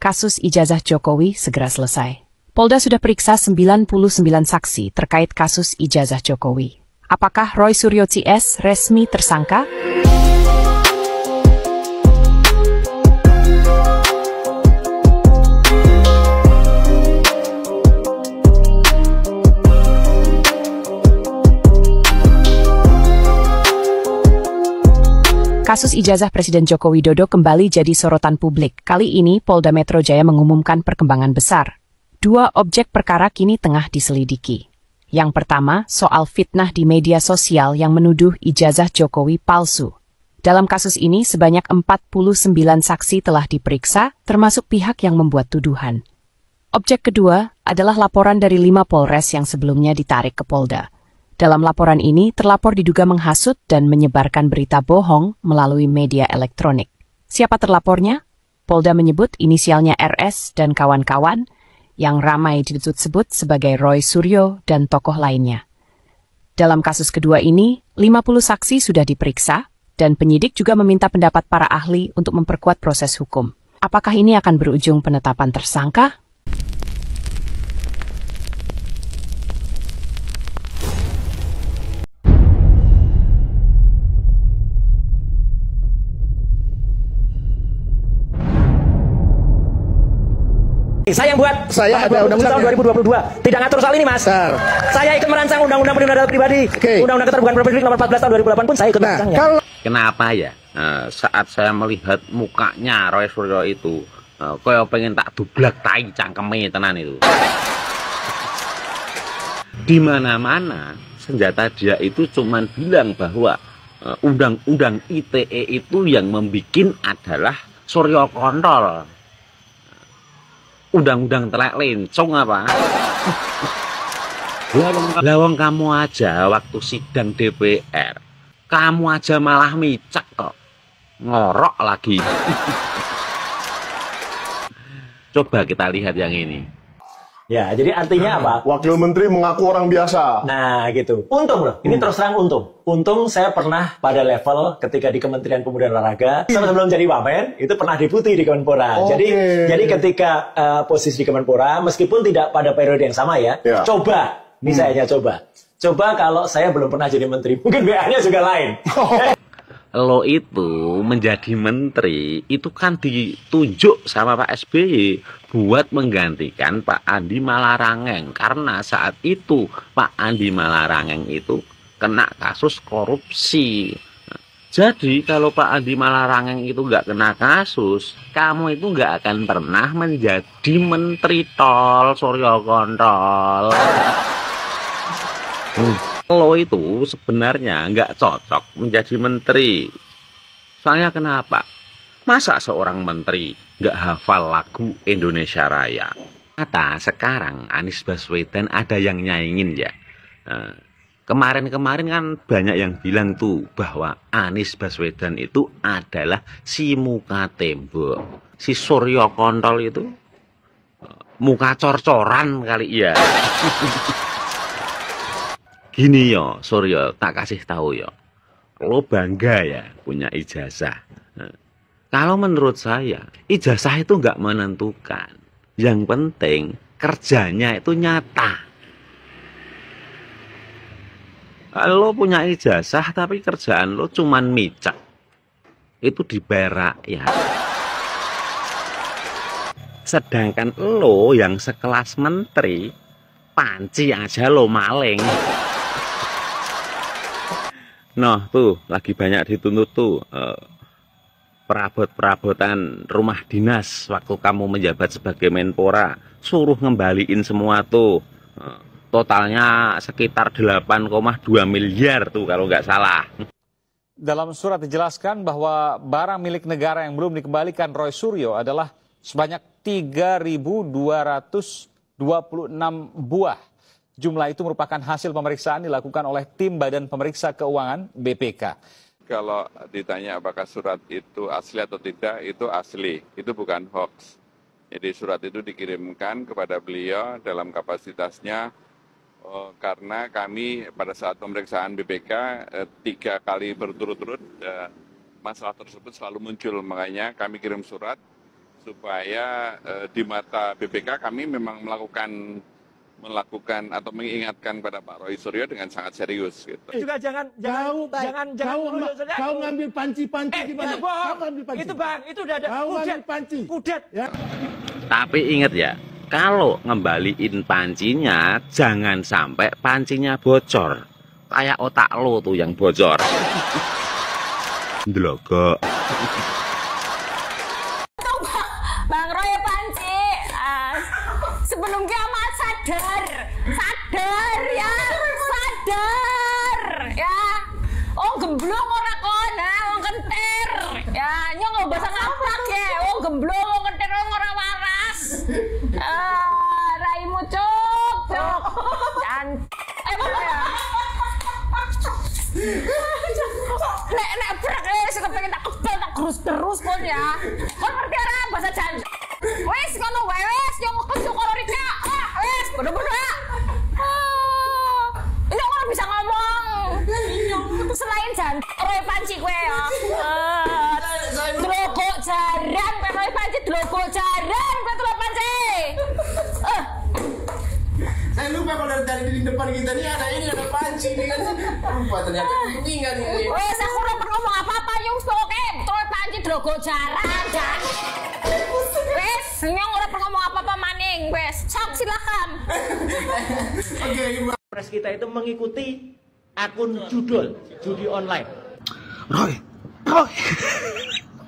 kasus ijazah Jokowi segera selesai. Polda sudah periksa 99 saksi terkait kasus ijazah Jokowi. Apakah Roy Suryo CS resmi tersangka? Kasus ijazah Presiden Joko Widodo kembali jadi sorotan publik. Kali ini Polda Metro Jaya mengumumkan perkembangan besar. 2 objek perkara kini tengah diselidiki. Yang pertama, soal fitnah di media sosial yang menuduh ijazah Jokowi palsu. Dalam kasus ini, sebanyak 49 saksi telah diperiksa, termasuk pihak yang membuat tuduhan. Objek kedua adalah laporan dari 5 Polres yang sebelumnya ditarik ke Polda. Dalam laporan ini, terlapor diduga menghasut dan menyebarkan berita bohong melalui media elektronik. Siapa terlapornya? Polda menyebut inisialnya RS dan kawan-kawan yang ramai disebut sebagai Roy Suryo dan tokoh lainnya. Dalam kasus kedua ini, 50 saksi sudah diperiksa dan penyidik juga meminta pendapat para ahli untuk memperkuat proses hukum. Apakah ini akan berujung penetapan tersangka? Saya yang buat. Saya ada undang-undang tahun 2022. Tidak ngatur soal ini, Mas. Saya ikut merancang undang-undang perlindungan data pribadi. Undang-undang keterbukaan publik nomor 14 tahun 2008 pun saya ikut merancangnya. Kenapa ya? Saat saya melihat mukanya Roy Suryo itu, kaya pengen tak dublak tai cangkeme tenan itu. Di mana-mana senjata dia itu cuman bilang bahwa undang-undang ITE itu yang membikin adalah Suryo Kontol. Undang-undang telek lencong apa? Lawang kamu aja waktu sidang DPR, kamu aja malah micak kok, ngorok lagi. Coba kita lihat yang ini. Ya, jadi artinya apa? Wakil Menteri mengaku orang biasa. Nah, gitu. Untung loh. Ini terus terang untung. Untung saya pernah pada level ketika di Kementerian Pemuda dan Olahraga, sebelum jadi Wamen, itu pernah deputi di Kemenpora. Jadi ketika posisi di Kemenpora, meskipun tidak pada periode yang sama ya, coba, ini saya aja coba. Coba kalau saya belum pernah jadi menteri, mungkin BA-nya juga lain. Lo itu menjadi menteri itu kan ditunjuk sama Pak SBY buat menggantikan Pak Andi Malarangeng, karena saat itu Pak Andi Malarangeng itu kena kasus korupsi. Jadi kalau Pak Andi Malarangeng itu nggak kena kasus, kamu itu nggak akan pernah menjadi menteri tol Suryo Kontol. Lo itu sebenarnya nggak cocok menjadi menteri. Soalnya kenapa? Masa seorang menteri nggak hafal lagu Indonesia Raya? Kata sekarang Anies Baswedan ada yang nyaingin ya. Kemarin-kemarin kan banyak yang bilang tuh bahwa Anies Baswedan itu adalah si muka tembok. Si Suryo Kontol itu muka cor-coran kali ya. Gini yo, Suryo, tak kasih tahu yo. Lo bangga ya punya ijazah. Kalau menurut saya, ijazah itu nggak menentukan. Yang penting kerjanya itu nyata. Kalau lo punya ijazah tapi kerjaan lo cuman micak, itu dibayar rakyat. Sedangkan lo yang sekelas menteri, panci aja lo maling. Nah tuh lagi banyak dituntut tuh perabot-perabotan rumah dinas waktu kamu menjabat sebagai Menpora, suruh ngembaliin semua tuh, totalnya sekitar 8,2 miliar tuh kalau nggak salah. Dalam surat dijelaskan bahwa barang milik negara yang belum dikembalikan Roy Suryo adalah sebanyak 3.226 buah. Jumlah itu merupakan hasil pemeriksaan dilakukan oleh tim Badan Pemeriksa Keuangan BPK. Kalau ditanya apakah surat itu asli atau tidak, itu asli, itu bukan hoax. Jadi surat itu dikirimkan kepada beliau dalam kapasitasnya karena kami pada saat pemeriksaan BPK 3 kali berturut-turut masalah tersebut selalu muncul, makanya kami kirim surat supaya di mata BPK kami memang melakukan atau mengingatkan pada Pak Roy Suryo dengan sangat serius gitu. Juga jangan Kau ngambil panci-panci di mana? Kau ngambil panci. Itu Bang, itu udah ada Kau ngambil panci. kudet. Ya. Tapi ingat ya, kalau ngembaliin pancinya jangan sampai pancinya bocor. Kayak otak lo tuh yang bocor. Ndlogo. Bang Roy panci. Sebelum kiamat sadar ya, sadar ya. Oh gemblong ora kona, wong kentir. Ya, nyong nggak bahasa ngapak ya. Oh gemblong, wong kentir, wong ora waras. Raimu cuk. Apa ya? Nek brak sing kepengin tak kebal tak gerus-gerus kon ya. Kon ngerti ora bahasa Jawa? Wes kono wae wes yo kesu karo Rika. Wes bodo-bodo ya. Ini orang bisa ngomong. Selain Roy panci kowe ya. Drogo jaran Roy panci drogo jaran Roy panci. Saya lupa kalau dari di depan kita nih ada panci nih kan. Lupa ternyata tinggal nih. Wes aku ora perlu ngomong apa-apa yung soke. Roy panci drogo jaran jan. Wes nyong ora perlu ngomong apa-apa maning. Wes sok silakan. Oke, Pres kita itu mengikuti akun judi online. Roy,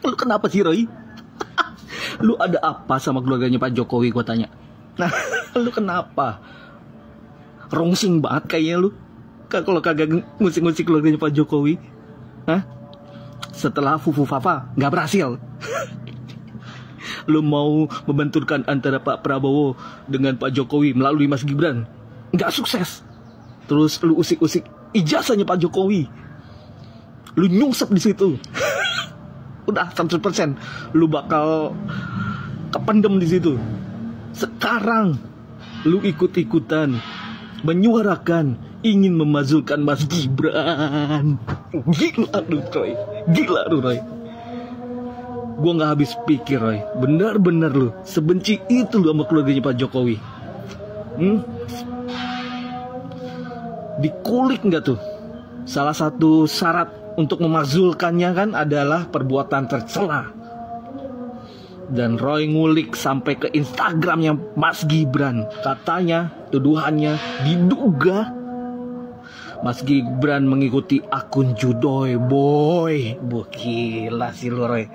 lu kenapa sih Roy? Lu ada apa sama keluarganya Pak Jokowi, gua tanya. Nah, lu kenapa? Rongsing banget kayaknya lu. Kalau kagak ngusik-ngusik keluarganya Pak Jokowi. Hah? Setelah Fufu Fafa nggak berhasil. Lu mau membenturkan antara Pak Prabowo dengan Pak Jokowi melalui Mas Gibran. Nggak sukses. Terus lu usik-usik ijazahnya Pak Jokowi. Lu nyungsep di situ. Udah 100% lu bakal kependem di situ. Sekarang lu ikut-ikutan menyuarakan ingin memazulkan Mas Gibran. Gila lu Roy. Gila lu Roy. Gua nggak habis pikir Roy. Benar-benar lu sebenci itu lu sama keluarganya Pak Jokowi. Dikulik nggak tuh? Salah satu syarat untuk memazulkannya kan adalah perbuatan tercela. Dan Roy ngulik sampai ke Instagramnya Mas Gibran. Katanya, tuduhannya diduga Mas Gibran mengikuti akun Judoy Boy. Gila sih lu Roy.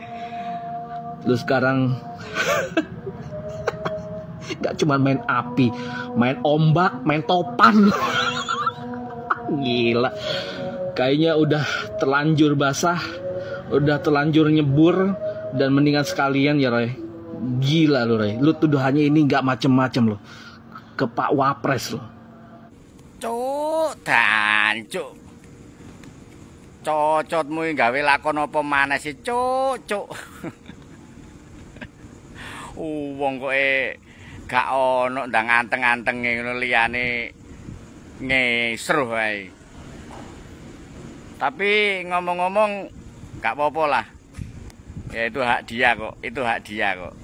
Lu sekarang gak cuma main api, main ombak, main topan. Gila. Kayaknya udah terlanjur basah, udah terlanjur nyebur, dan mendingan sekalian ya Roy. Gila lu Roy. Lu tuduhannya ini gak macem-macem lo. Ke Pak Wapres lo. Cuk. Cocotmu gawe lakon apa maneh sih, cuk. Wong kowe gak ono ndang anteng-antenge ngono liyane ngesruh wae. Tapi ngomong-ngomong gak apa-apa lah. Ya itu hak dia kok.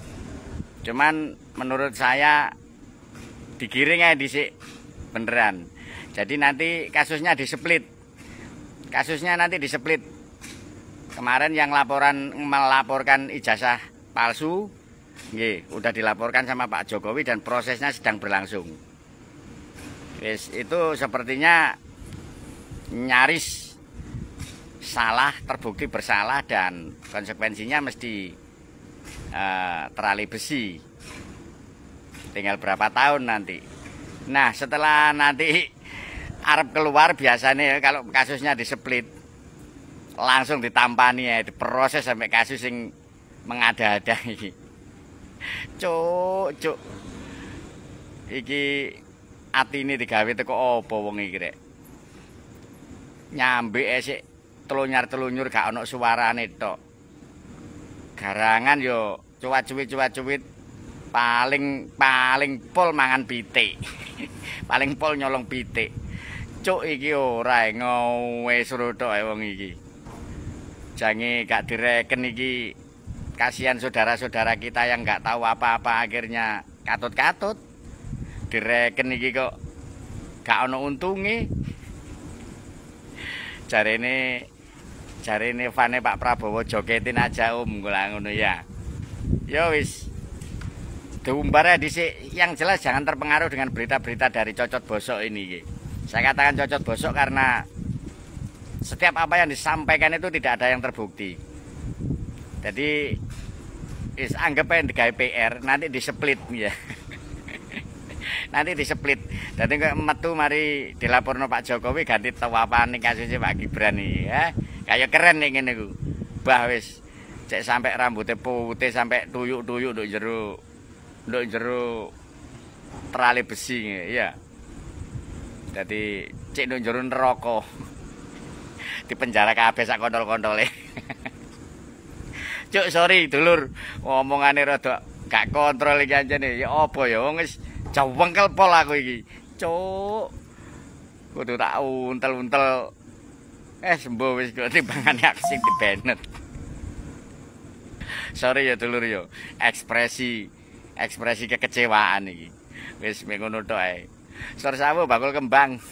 Cuman menurut saya digiring aja dhisik beneran. Jadi nanti kasusnya diseplit. Kemarin yang melaporkan ijazah palsu, nggih, udah dilaporkan sama Pak Jokowi dan prosesnya sedang berlangsung. Wis, itu sepertinya nyaris salah, terbukti bersalah dan konsekuensinya mesti terali besi. Tinggal berapa tahun nanti. Nah, setelah nanti arep keluar biasanya kalau kasusnya diseplit langsung ditampani ya, diproses sampai kasus yang mengada-ada iki. Cuk. Iki atine digawe teko apa wong iki rek? Nyambek sik telunyur gak ono suarane tok. Garangan yo cuwat-cuwit paling pol mangan pitik. Paling pol nyolong pitik. Cuk iki ora ngowe suruh tok wong iki. Jange gak direken iki kasihan saudara-saudara kita yang nggak tahu apa-apa akhirnya katut-katut. Direken iki kok gak ono untunge. Jarene fane Pak Prabowo jogetin aja kula ngono ya. Ya wis. Diumbar dhisik, yang jelas jangan terpengaruh dengan berita-berita dari Cocot Bosok ini. Saya katakan Cocot Bosok karena setiap apa yang disampaikan itu tidak ada yang terbukti. Jadi anggap aja digawe PR, nanti diseplit ya. Nanti diseplit. Jadi metu mari dilaporno Pak Jokowi ganti tawapane kasusnya Pak Gibran iki ya. Kayak keren nih ngene iku. Bah wis cek sampai rambutnya putih sampai tuyuk-tuyuk nduk jero terali besi ya. Jadi cek nduk jero neraka. Di penjara kabeh sak kontol-kontole. Cuk sorry dulur, omongane rada gak kontrol iki anjene. Ya apa ya wong wis jawengkel pol aku iki. Cuk. Kudu tak untel-untel. Sembuh wis kok timbangane aku sing dibenet. Sorry ya dulur yo. Ekspresi kekecewaan iki. Wis ngono tok ae. Sor sawu bakul kembang.